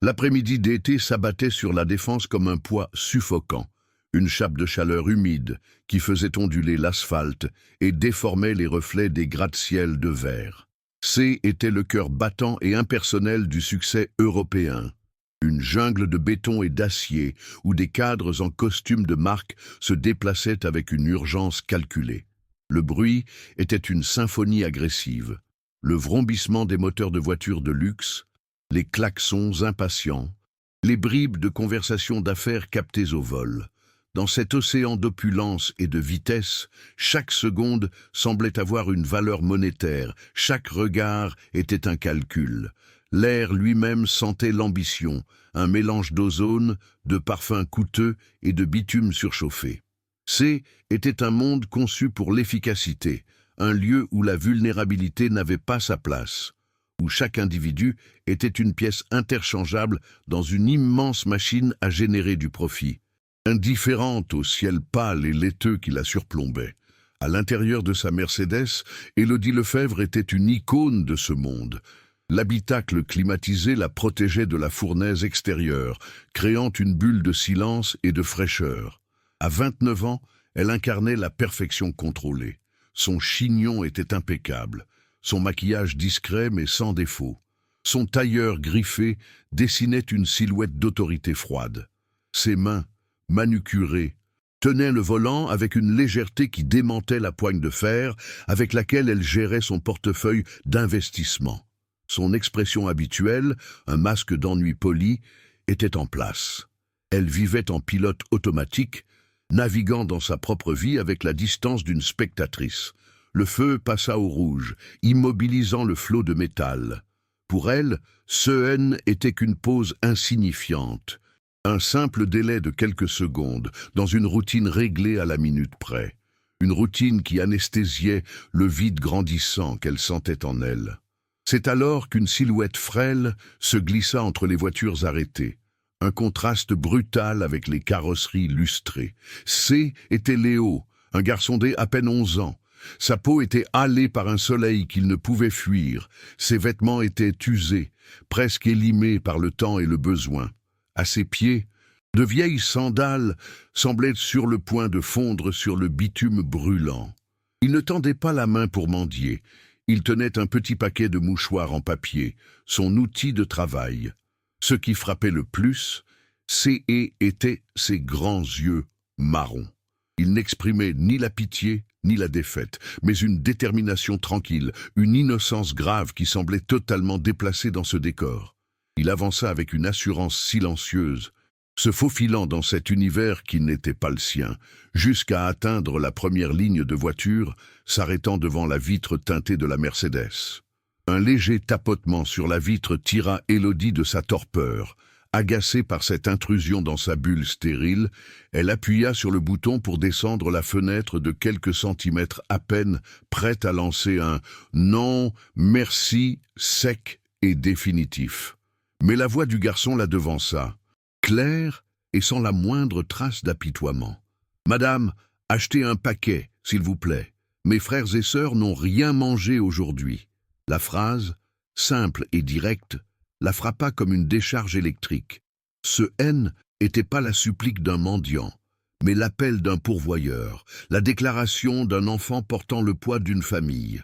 L'après-midi d'été s'abattait sur la Défense comme un poids suffocant, une chape de chaleur humide qui faisait onduler l'asphalte et déformait les reflets des gratte-ciel de verre. C était le cœur battant et impersonnel du succès européen. Une jungle de béton et d'acier où des cadres en costume de marque se déplaçaient avec une urgence calculée. Le bruit était une symphonie agressive. Le vrombissement des moteurs de voitures de luxe, les klaxons impatients, les bribes de conversations d'affaires captées au vol. Dans cet océan d'opulence et de vitesse, chaque seconde semblait avoir une valeur monétaire, chaque regard était un calcul. L'air lui-même sentait l'ambition, un mélange d'ozone, de parfums coûteux et de bitume surchauffé. C était un monde conçu pour l'efficacité, un lieu où la vulnérabilité n'avait pas sa place, où chaque individu était une pièce interchangeable dans une immense machine à générer du profit. Indifférente au ciel pâle et laiteux qui la surplombait. À l'intérieur de sa Mercedes, Élodie Lefebvre était une icône de ce monde. L'habitacle climatisé la protégeait de la fournaise extérieure, créant une bulle de silence et de fraîcheur. À 29 ans, elle incarnait la perfection contrôlée. Son chignon était impeccable, son maquillage discret mais sans défaut. Son tailleur griffé dessinait une silhouette d'autorité froide. Ses mains, manucurée, tenait le volant avec une légèreté qui démentait la poigne de fer avec laquelle elle gérait son portefeuille d'investissement. Son expression habituelle, un masque d'ennui poli, était en place. Elle vivait en pilote automatique, naviguant dans sa propre vie avec la distance d'une spectatrice. Le feu passa au rouge, immobilisant le flot de métal. Pour elle, ce N était qu'une pause insignifiante. Un simple délai de quelques secondes, dans une routine réglée à la minute près. Une routine qui anesthésiait le vide grandissant qu'elle sentait en elle. C'est alors qu'une silhouette frêle se glissa entre les voitures arrêtées. Un contraste brutal avec les carrosseries lustrées. C était Léo, un garçon d'à peine 11 ans. Sa peau était hâlée par un soleil qu'il ne pouvait fuir. Ses vêtements étaient usés, presque élimés par le temps et le besoin. À ses pieds, de vieilles sandales semblaient sur le point de fondre sur le bitume brûlant. Il ne tendait pas la main pour mendier. Il tenait un petit paquet de mouchoirs en papier, son outil de travail. Ce qui frappait le plus, étaient ses grands yeux marrons. Il n'exprimait ni la pitié ni la défaite, mais une détermination tranquille, une innocence grave qui semblait totalement déplacée dans ce décor. Il avança avec une assurance silencieuse, se faufilant dans cet univers qui n'était pas le sien, jusqu'à atteindre la première ligne de voiture, s'arrêtant devant la vitre teintée de la Mercedes. Un léger tapotement sur la vitre tira Élodie de sa torpeur. Agacée par cette intrusion dans sa bulle stérile, elle appuya sur le bouton pour descendre la fenêtre de quelques centimètres à peine, prête à lancer un « non, merci » sec et définitif. Mais la voix du garçon la devança, claire et sans la moindre trace d'apitoiement. « Madame, achetez un paquet, s'il vous plaît. Mes frères et sœurs n'ont rien mangé aujourd'hui. » La phrase, simple et directe, la frappa comme une décharge électrique. Ce N n'était pas la supplique d'un mendiant, mais l'appel d'un pourvoyeur, la déclaration d'un enfant portant le poids d'une famille.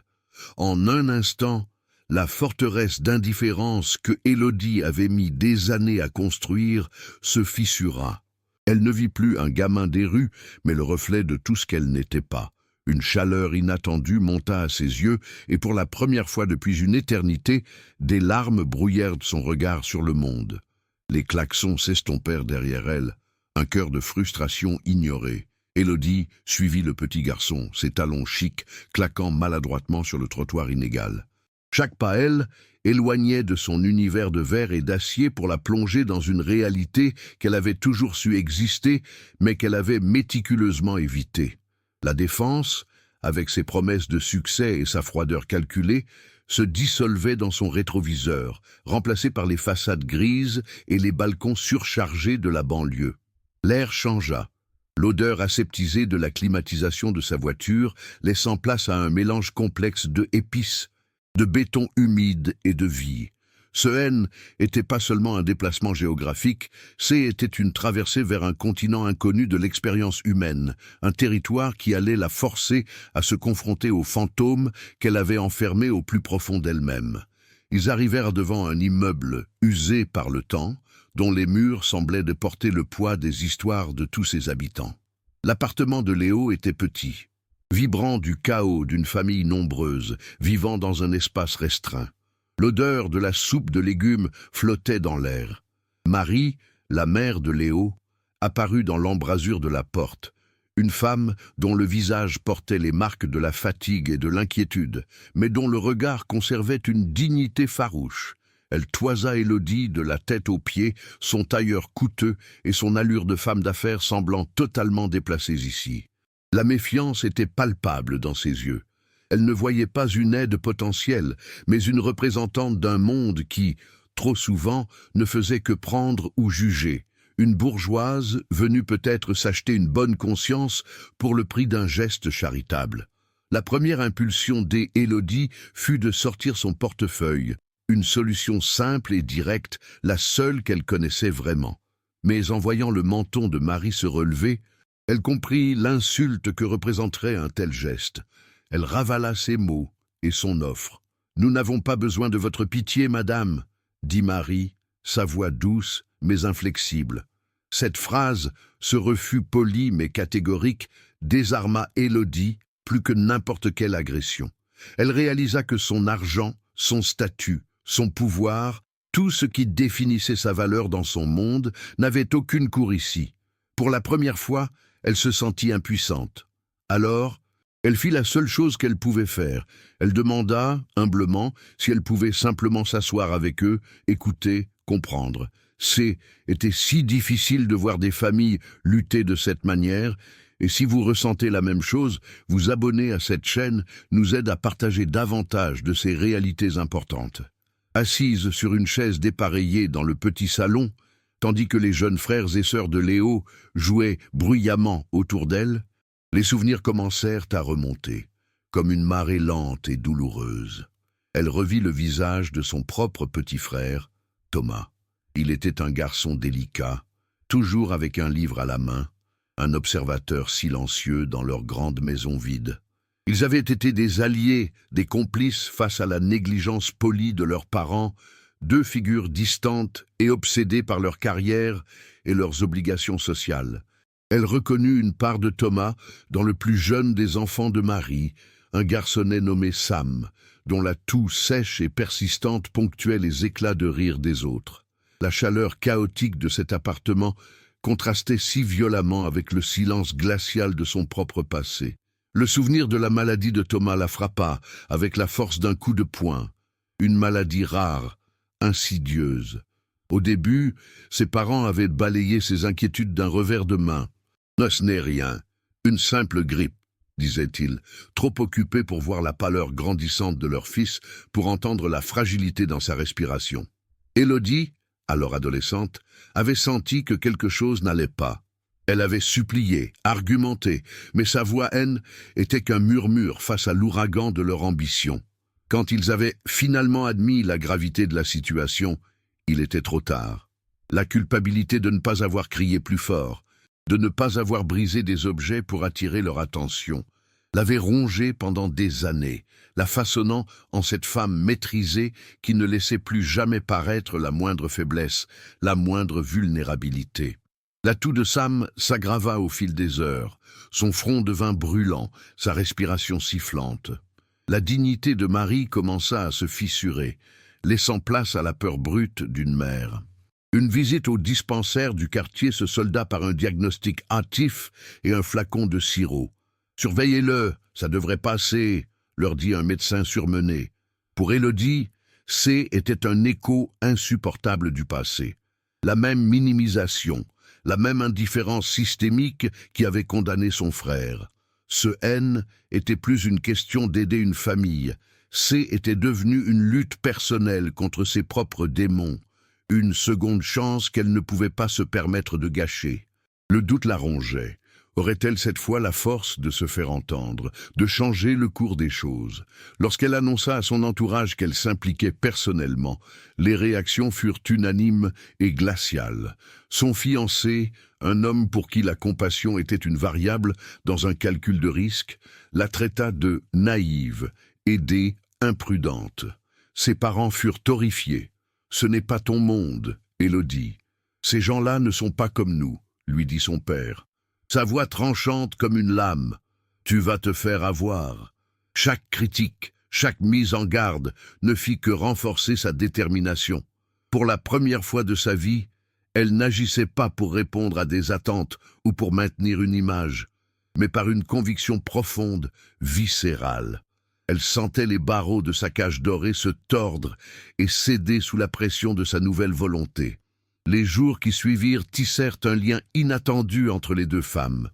En un instant, la forteresse d'indifférence que Élodie avait mis des années à construire se fissura. Elle ne vit plus un gamin des rues, mais le reflet de tout ce qu'elle n'était pas. Une chaleur inattendue monta à ses yeux, et pour la première fois depuis une éternité, des larmes brouillèrent son regard sur le monde. Les klaxons s'estompèrent derrière elle, un cœur de frustration ignoré. Élodie suivit le petit garçon, ses talons chics claquant maladroitement sur le trottoir inégal. Chaque pas, elle, éloignait de son univers de verre et d'acier pour la plonger dans une réalité qu'elle avait toujours su exister, mais qu'elle avait méticuleusement évitée. La Défense, avec ses promesses de succès et sa froideur calculée, se dissolvait dans son rétroviseur, remplacé par les façades grises et les balcons surchargés de la banlieue. L'air changea. L'odeur aseptisée de la climatisation de sa voiture laissant place à un mélange complexe de épices, de béton humide et de vie. Ce N n'était pas seulement un déplacement géographique, C était une traversée vers un continent inconnu de l'expérience humaine, un territoire qui allait la forcer à se confronter aux fantômes qu'elle avait enfermés au plus profond d'elle-même. Ils arrivèrent devant un immeuble usé par le temps, dont les murs semblaient de porter le poids des histoires de tous ses habitants. L'appartement de Léo était petit, vibrant du chaos d'une famille nombreuse, vivant dans un espace restreint. L'odeur de la soupe de légumes flottait dans l'air. Marie, la mère de Léo, apparut dans l'embrasure de la porte, une femme dont le visage portait les marques de la fatigue et de l'inquiétude, mais dont le regard conservait une dignité farouche. Elle toisa Élodie de la tête aux pieds, son tailleur coûteux et son allure de femme d'affaires semblant totalement déplacées ici. La méfiance était palpable dans ses yeux. Elle ne voyait pas une aide potentielle, mais une représentante d'un monde qui, trop souvent, ne faisait que prendre ou juger. Une bourgeoise venue peut-être s'acheter une bonne conscience pour le prix d'un geste charitable. La première impulsion d'Élodie fut de sortir son portefeuille, une solution simple et directe, la seule qu'elle connaissait vraiment. Mais en voyant le menton de Marie se relever, elle comprit l'insulte que représenterait un tel geste. Elle ravala ses mots et son offre. « Nous n'avons pas besoin de votre pitié, madame, » dit Marie, sa voix douce mais inflexible. Cette phrase, ce refus poli mais catégorique, désarma Élodie plus que n'importe quelle agression. Elle réalisa que son argent, son statut, son pouvoir, tout ce qui définissait sa valeur dans son monde, n'avait aucune cour ici. Pour la première fois, elle se sentit impuissante. Alors, elle fit la seule chose qu'elle pouvait faire. Elle demanda, humblement, si elle pouvait simplement s'asseoir avec eux, écouter, comprendre. Était si difficile de voir des familles lutter de cette manière, et si vous ressentez la même chose, vous abonner à cette chaîne nous aide à partager davantage de ces réalités importantes. Assise sur une chaise dépareillée dans le petit salon, tandis que les jeunes frères et sœurs de Léo jouaient bruyamment autour d'elle, les souvenirs commencèrent à remonter, comme une marée lente et douloureuse. Elle revit le visage de son propre petit frère, Thomas. Il était un garçon délicat, toujours avec un livre à la main, un observateur silencieux dans leur grande maison vide. Ils avaient été des alliés, des complices face à la négligence polie de leurs parents, deux figures distantes et obsédées par leur carrière et leurs obligations sociales. Elle reconnut une part de Thomas dans le plus jeune des enfants de Marie, un garçonnet nommé Sam, dont la toux sèche et persistante ponctuait les éclats de rire des autres. La chaleur chaotique de cet appartement contrastait si violemment avec le silence glacial de son propre passé. Le souvenir de la maladie de Thomas la frappa avec la force d'un coup de poing. Une maladie rare, insidieuse. Au début, ses parents avaient balayé ses inquiétudes d'un revers de main. « Ce n'est rien, une simple grippe », disait-il, trop occupé pour voir la pâleur grandissante de leur fils, pour entendre la fragilité dans sa respiration. Élodie, alors adolescente, avait senti que quelque chose n'allait pas. Elle avait supplié, argumenté, mais sa voix haine était qu'un murmure face à l'ouragan de leur ambition. Quand ils avaient finalement admis la gravité de la situation, il était trop tard. La culpabilité de ne pas avoir crié plus fort, de ne pas avoir brisé des objets pour attirer leur attention, l'avait rongée pendant des années, la façonnant en cette femme maîtrisée qui ne laissait plus jamais paraître la moindre faiblesse, la moindre vulnérabilité. La toux de Sam s'aggrava au fil des heures, son front devint brûlant, sa respiration sifflante. La dignité de Marie commença à se fissurer, laissant place à la peur brute d'une mère. Une visite au dispensaire du quartier se solda par un diagnostic hâtif et un flacon de sirop. « Surveillez-le, ça devrait passer », leur dit un médecin surmené. Pour Élodie, C était un écho insupportable du passé. La même minimisation, la même indifférence systémique qui avait condamné son frère. Ce N était plus une question d'aider une famille. C était devenu une lutte personnelle contre ses propres démons, une seconde chance qu'elle ne pouvait pas se permettre de gâcher. Le doute la rongeait. Aurait-elle cette fois la force de se faire entendre, de changer le cours des choses? Lorsqu'elle annonça à son entourage qu'elle s'impliquait personnellement, les réactions furent unanimes et glaciales. Son fiancé, un homme pour qui la compassion était une variable dans un calcul de risque, la traita de naïve et imprudente. Ses parents furent horrifiés. « Ce n'est pas ton monde, Élodie. Ces gens-là ne sont pas comme nous », lui dit son père. Sa voix tranchante comme une lame. « Tu vas te faire avoir ». Chaque critique, chaque mise en garde ne fit que renforcer sa détermination. Pour la première fois de sa vie, elle n'agissait pas pour répondre à des attentes ou pour maintenir une image, mais par une conviction profonde, viscérale. Elle sentait les barreaux de sa cage dorée se tordre et céder sous la pression de sa nouvelle volonté. Les jours qui suivirent tissèrent un lien inattendu entre les deux femmes.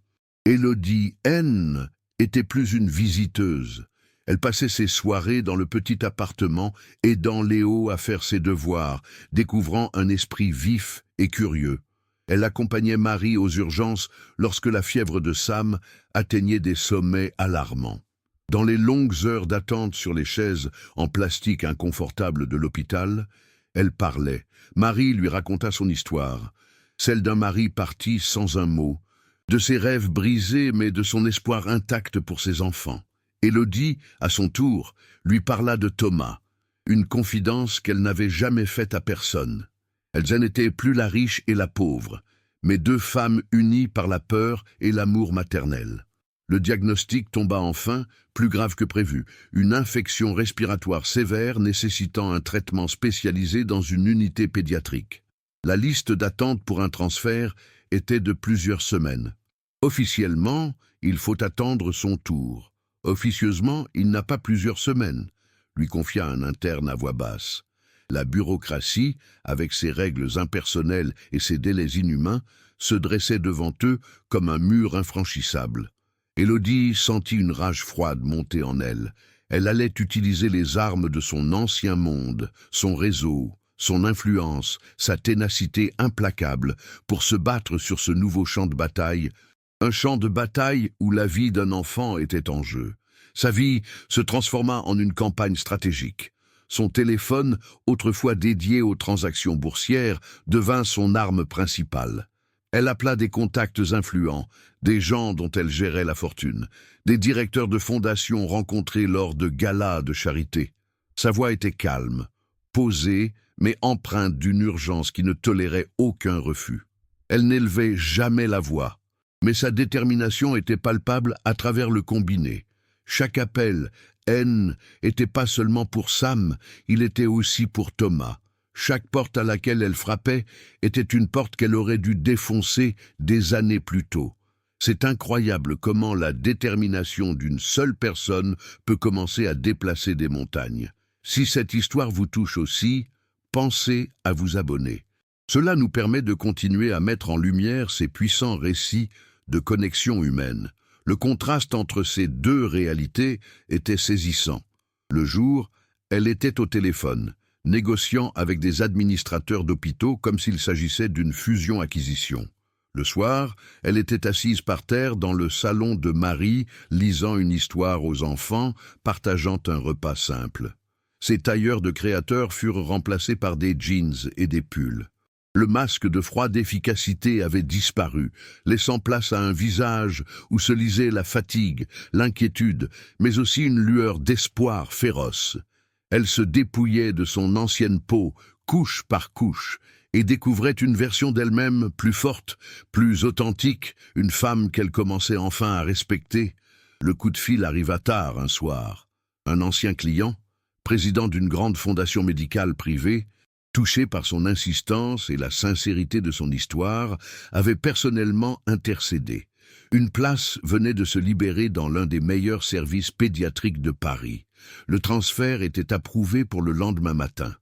Élodie N était plus une visiteuse. Elle passait ses soirées dans le petit appartement, aidant Léo à faire ses devoirs, découvrant un esprit vif et curieux. Elle accompagnait Marie aux urgences lorsque la fièvre de Sam atteignait des sommets alarmants. Dans les longues heures d'attente sur les chaises en plastique inconfortable de l'hôpital, elle parlait. Marie lui raconta son histoire, celle d'un mari parti sans un mot, de ses rêves brisés mais de son espoir intact pour ses enfants. Élodie, à son tour, lui parla de Thomas, une confidence qu'elle n'avait jamais faite à personne. Elles n'étaient plus la riche et la pauvre, mais deux femmes unies par la peur et l'amour maternel. Le diagnostic tomba enfin, plus grave que prévu, une infection respiratoire sévère nécessitant un traitement spécialisé dans une unité pédiatrique. La liste d'attente pour un transfert était de plusieurs semaines. Officiellement, il faut attendre son tour. Officieusement, il n'a pas plusieurs semaines, lui confia un interne à voix basse. La bureaucratie, avec ses règles impersonnelles et ses délais inhumains, se dressait devant eux comme un mur infranchissable. Élodie sentit une rage froide monter en elle. Elle allait utiliser les armes de son ancien monde, son réseau, son influence, sa ténacité implacable pour se battre sur ce nouveau champ de bataille, un champ de bataille où la vie d'un enfant était en jeu. Sa vie se transforma en une campagne stratégique. Son téléphone, autrefois dédié aux transactions boursières, devint son arme principale. Elle appela des contacts influents, des gens dont elle gérait la fortune, des directeurs de fondations rencontrés lors de galas de charité. Sa voix était calme, posée, mais empreinte d'une urgence qui ne tolérait aucun refus. Elle n'élevait jamais la voix, mais sa détermination était palpable à travers le combiné. Chaque appel, N, était pas seulement pour Sam, il était aussi pour Thomas. Chaque porte à laquelle elle frappait était une porte qu'elle aurait dû défoncer des années plus tôt. C'est incroyable comment la détermination d'une seule personne peut commencer à déplacer des montagnes. Si cette histoire vous touche aussi, pensez à vous abonner. Cela nous permet de continuer à mettre en lumière ces puissants récits de connexion humaine. Le contraste entre ces deux réalités était saisissant. Le jour, elle était au téléphone, négociant avec des administrateurs d'hôpitaux comme s'il s'agissait d'une fusion-acquisition. Le soir, elle était assise par terre dans le salon de Marie, lisant une histoire aux enfants, partageant un repas simple. Ses tailleurs de créateurs furent remplacés par des jeans et des pulls. Le masque de froide efficacité avait disparu, laissant place à un visage où se lisait la fatigue, l'inquiétude, mais aussi une lueur d'espoir féroce. Elle se dépouillait de son ancienne peau, couche par couche, et découvrait une version d'elle-même plus forte, plus authentique, une femme qu'elle commençait enfin à respecter. Le coup de fil arriva tard un soir. Un ancien client, président d'une grande fondation médicale privée, touché par son insistance et la sincérité de son histoire, avait personnellement intercédé. Une place venait de se libérer dans l'un des meilleurs services pédiatriques de Paris. Le transfert était approuvé pour le lendemain matin.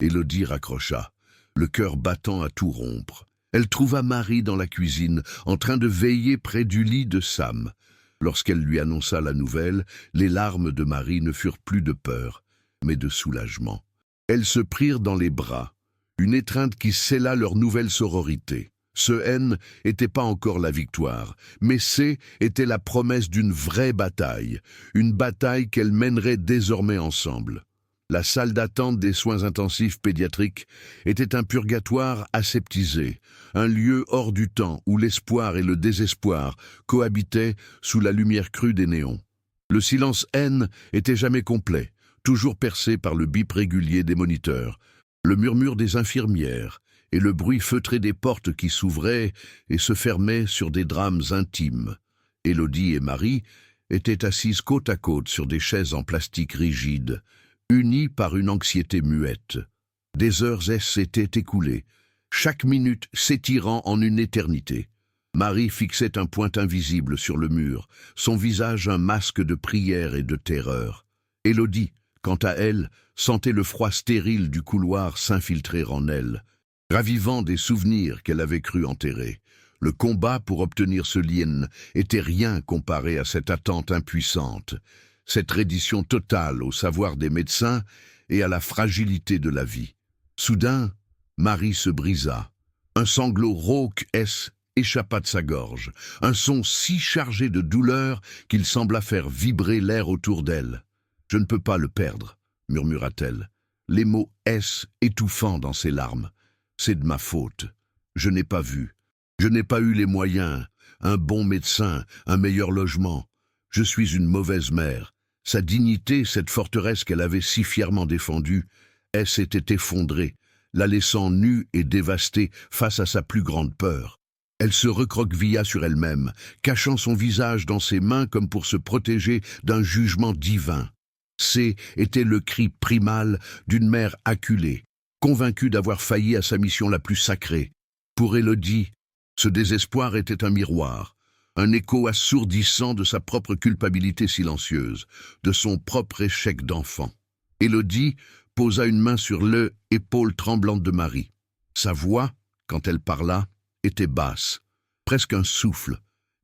Élodie raccrocha, le cœur battant à tout rompre. Elle trouva Marie dans la cuisine, en train de veiller près du lit de Sam. Lorsqu'elle lui annonça la nouvelle, les larmes de Marie ne furent plus de peur, mais de soulagement. Elles se prirent dans les bras, une étreinte qui scella leur nouvelle sororité. Ce N n'était pas encore la victoire, mais C était la promesse d'une vraie bataille, une bataille qu'elles mèneraient désormais ensemble. La salle d'attente des soins intensifs pédiatriques était un purgatoire aseptisé, un lieu hors du temps où l'espoir et le désespoir cohabitaient sous la lumière crue des néons. Le silence N était jamais complet, toujours percé par le bip régulier des moniteurs, le murmure des infirmières et le bruit feutré des portes qui s'ouvraient et se fermaient sur des drames intimes. Élodie et Marie étaient assises côte à côte sur des chaises en plastique rigide, unies par une anxiété muette. Des heures s'étaient écoulées, chaque minute s'étirant en une éternité. Marie fixait un point invisible sur le mur, son visage un masque de prière et de terreur. Élodie, quant à elle, sentait le froid stérile du couloir s'infiltrer en elle, ravivant des souvenirs qu'elle avait cru enterrer. Le combat pour obtenir ce lien était rien comparé à cette attente impuissante, cette reddition totale au savoir des médecins et à la fragilité de la vie. Soudain, Marie se brisa. Un sanglot rauque échappa de sa gorge, un son si chargé de douleur qu'il sembla faire vibrer l'air autour d'elle. « Je ne peux pas le perdre », murmura-t-elle, les mots étouffant dans ses larmes. « C'est de ma faute. Je n'ai pas vu. Je n'ai pas eu les moyens, un bon médecin, un meilleur logement. Je suis une mauvaise mère. » Sa dignité, cette forteresse qu'elle avait si fièrement défendue, s'était effondrée, la laissant nue et dévastée face à sa plus grande peur. Elle se recroquevilla sur elle-même, cachant son visage dans ses mains comme pour se protéger d'un jugement divin. Était le cri primal d'une mère acculée, convaincue d'avoir failli à sa mission la plus sacrée. Pour Élodie, ce désespoir était un miroir, un écho assourdissant de sa propre culpabilité silencieuse, de son propre échec d'enfant. Élodie posa une main sur l'épaule tremblante de Marie. Sa voix, quand elle parla, était basse, presque un souffle,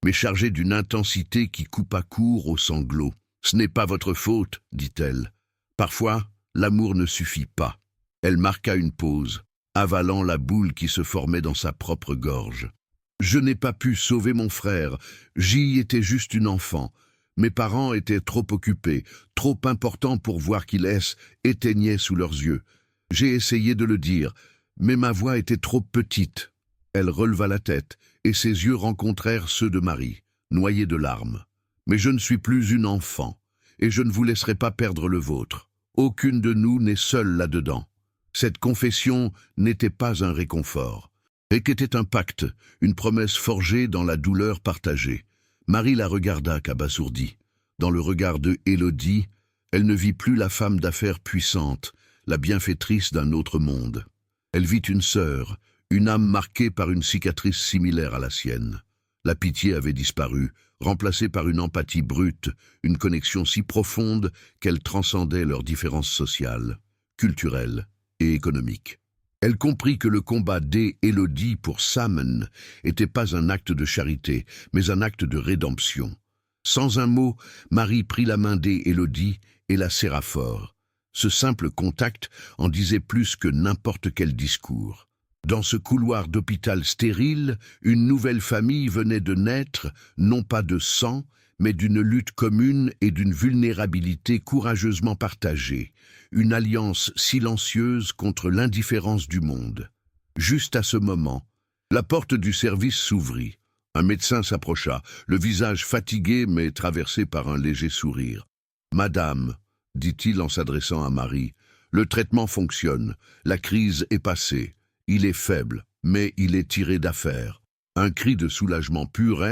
mais chargée d'une intensité qui coupa court aux sanglots. « Ce n'est pas votre faute, dit-elle. Parfois, l'amour ne suffit pas. » Elle marqua une pause, avalant la boule qui se formait dans sa propre gorge. « Je n'ai pas pu sauver mon frère, j'y étais juste une enfant. Mes parents étaient trop occupés, trop importants pour voir qu'il éteignait sous leurs yeux. J'ai essayé de le dire, mais ma voix était trop petite. » Elle releva la tête, et ses yeux rencontrèrent ceux de Marie, noyés de larmes. « Mais je ne suis plus une enfant, et je ne vous laisserai pas perdre le vôtre. Aucune de nous n'est seule là-dedans. » Cette confession n'était pas un réconfort, et qu'était un pacte, une promesse forgée dans la douleur partagée. Marie la regarda qu'abasourdie. Dans le regard de Élodie, elle ne vit plus la femme d'affaires puissante, la bienfaitrice d'un autre monde. Elle vit une sœur, une âme marquée par une cicatrice similaire à la sienne. La pitié avait disparu, remplacée par une empathie brute, une connexion si profonde qu'elle transcendait leurs différences sociales, culturelles et économiques. Elle comprit que le combat d'Élodie pour Sam n'était pas un acte de charité, mais un acte de rédemption. Sans un mot, Marie prit la main d'Élodie et la serra fort. Ce simple contact en disait plus que n'importe quel discours. Dans ce couloir d'hôpital stérile, une nouvelle famille venait de naître, non pas de sang, mais d'une lutte commune et d'une vulnérabilité courageusement partagée, une alliance silencieuse contre l'indifférence du monde. Juste à ce moment, la porte du service s'ouvrit. Un médecin s'approcha, le visage fatigué mais traversé par un léger sourire. « Madame, » dit-il en s'adressant à Marie, « le traitement fonctionne, la crise est passée. Il est faible, mais il est tiré d'affaire. » Un cri de soulagement pur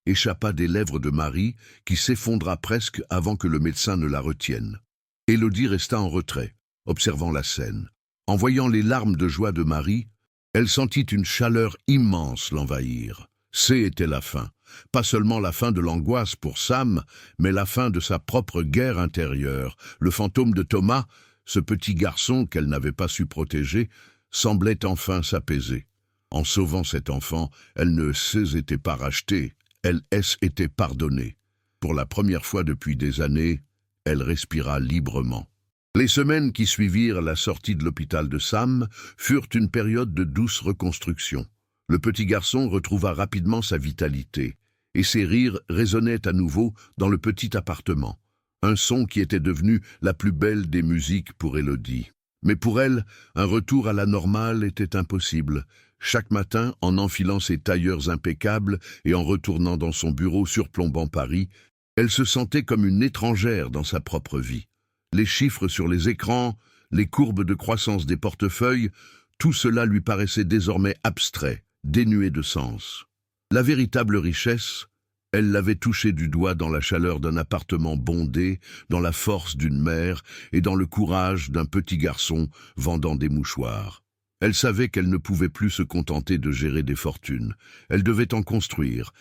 échappa des lèvres de Marie, qui s'effondra presque avant que le médecin ne la retienne. Élodie resta en retrait, observant la scène. En voyant les larmes de joie de Marie, elle sentit une chaleur immense l'envahir. C'était la fin. Pas seulement la fin de l'angoisse pour Sam, mais la fin de sa propre guerre intérieure. Le fantôme de Thomas, ce petit garçon qu'elle n'avait pas su protéger, semblait enfin s'apaiser. En sauvant cet enfant, elle ne s'était pas rachetée, elle était pardonnée. Pour la première fois depuis des années, elle respira librement. Les semaines qui suivirent la sortie de l'hôpital de Sam furent une période de douce reconstruction. Le petit garçon retrouva rapidement sa vitalité, et ses rires résonnaient à nouveau dans le petit appartement, un son qui était devenu la plus belle des musiques pour Élodie. Mais pour elle, un retour à la normale était impossible. Chaque matin, en enfilant ses tailleurs impeccables et en retournant dans son bureau surplombant Paris, elle se sentait comme une étrangère dans sa propre vie. Les chiffres sur les écrans, les courbes de croissance des portefeuilles, tout cela lui paraissait désormais abstrait, dénué de sens. La véritable richesse, elle l'avait touchée du doigt dans la chaleur d'un appartement bondé, dans la force d'une mère et dans le courage d'un petit garçon vendant des mouchoirs. Elle savait qu'elle ne pouvait plus se contenter de gérer des fortunes. Elle devait en construire,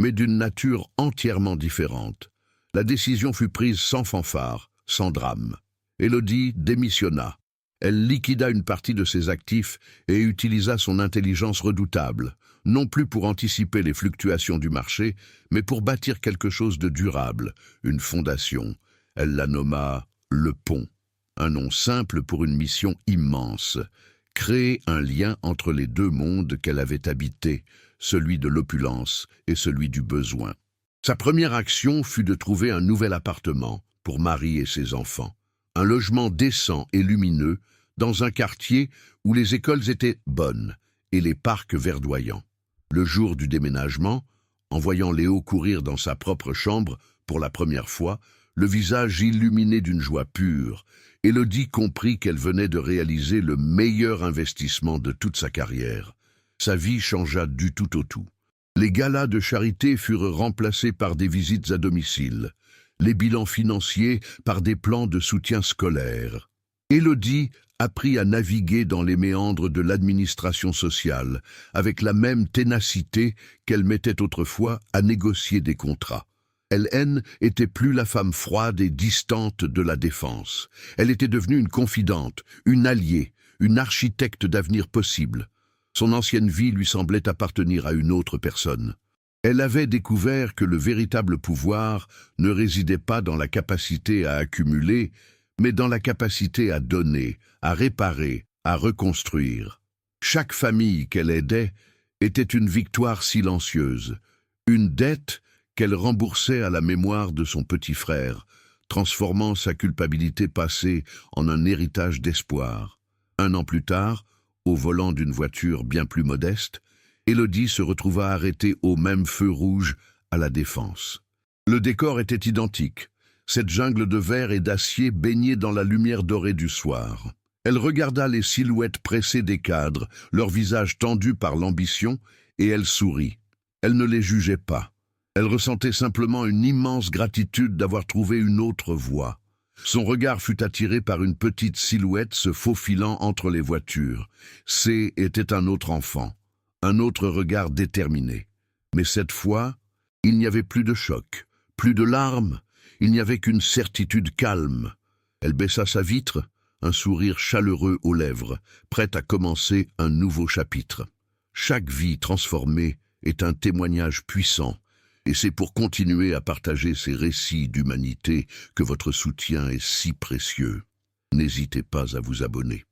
mais d'une nature entièrement différente. La décision fut prise sans fanfare, sans drame. Élodie démissionna. Elle liquida une partie de ses actifs et utilisa son intelligence redoutable, non plus pour anticiper les fluctuations du marché, mais pour bâtir quelque chose de durable, une fondation. Elle la nomma Le Pont, un nom simple pour une mission immense. Créer un lien entre les deux mondes qu'elle avait habités, celui de l'opulence et celui du besoin. Sa première action fut de trouver un nouvel appartement pour Marie et ses enfants. Un logement décent et lumineux dans un quartier où les écoles étaient bonnes et les parcs verdoyants. Le jour du déménagement, en voyant Léo courir dans sa propre chambre pour la première fois, le visage illuminé d'une joie pure, Élodie comprit qu'elle venait de réaliser le meilleur investissement de toute sa carrière. Sa vie changea du tout au tout. Les galas de charité furent remplacés par des visites à domicile, les bilans financiers par des plans de soutien scolaire. Élodie apprit à naviguer dans les méandres de l'administration sociale, avec la même ténacité qu'elle mettait autrefois à négocier des contrats. Hélène était plus la femme froide et distante de la défense. Elle était devenue une confidente, une alliée, une architecte d'avenir possible. Son ancienne vie lui semblait appartenir à une autre personne. Elle avait découvert que le véritable pouvoir ne résidait pas dans la capacité à accumuler, mais dans la capacité à donner, à réparer, à reconstruire. Chaque famille qu'elle aidait était une victoire silencieuse, une dette qu'elle remboursait à la mémoire de son petit frère, transformant sa culpabilité passée en un héritage d'espoir. 1 an plus tard, au volant d'une voiture bien plus modeste, Élodie se retrouva arrêtée au même feu rouge à la Défense. Le décor était identique, cette jungle de verre et d'acier baignée dans la lumière dorée du soir. Elle regarda les silhouettes pressées des cadres, leurs visages tendus par l'ambition, et elle sourit. Elle ne les jugeait pas. Elle ressentait simplement une immense gratitude d'avoir trouvé une autre voie. Son regard fut attiré par une petite silhouette se faufilant entre les voitures. C était un autre enfant, un autre regard déterminé. Mais cette fois, il n'y avait plus de choc, plus de larmes, il n'y avait qu'une certitude calme. Elle baissa sa vitre, un sourire chaleureux aux lèvres, prête à commencer un nouveau chapitre. Chaque vie transformée est un témoignage puissant, et c'est pour continuer à partager ces récits d'humanité que votre soutien est si précieux. N'hésitez pas à vous abonner.